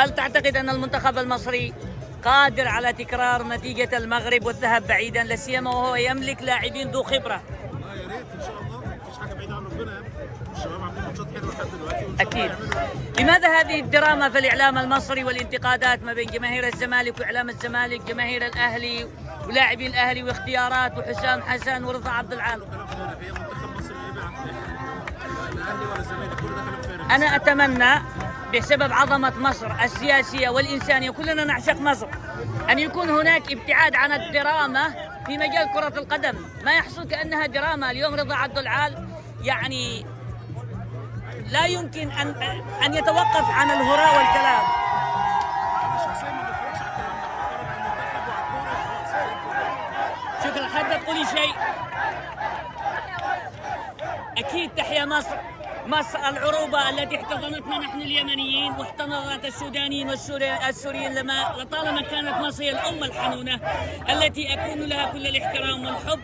هل تعتقد أن المنتخب المصري قادر على تكرار نتيجة المغرب والذهاب بعيدا، لا سيما وهو يملك لاعبين ذو خبرة؟ يا ريت ان شاء الله، مفيش حاجه بعيده عن ربنا يعني. الشباب عاملين ماتشات حلوه لحد دلوقتي وان شاء الله أكيد. يعملوا. لماذا هذه الدراما في الإعلام المصري والانتقادات ما بين جماهير الزمالك وإعلام الزمالك، جماهير الأهلي ولاعبي الأهلي واختيارات وحسام حسن ورضا عبد العال؟ كلام فارغ، هي منتخب مصر اللي بيلعب في الاخر، لا الاهلي ولا الزمالك، كل ده كلام فارغ. أنا أتمنى بسبب عظمة مصر السياسية والإنسانية، كلنا نعشق مصر، أن يكون هناك ابتعاد عن الدراما في مجال كرة القدم. ما يحصل كأنها دراما. اليوم رضا عبد العال يعني لا يمكن أن يتوقف عن الهراء والكلام. انا شخصيا ما بتفرجش على الكلام ده، بتفرج على المنتخب وعلى الكوره وخلاص. شكرا. حابة تقولي شيء؟ أكيد. تحيا مصر، مصر العروبة التي احتضنتنا نحن اليمنيين واحتضنت السودانيين والسوريين لطالما كانت مصر هي الأم الحنونة التي أكون لها كل الاحترام والحب.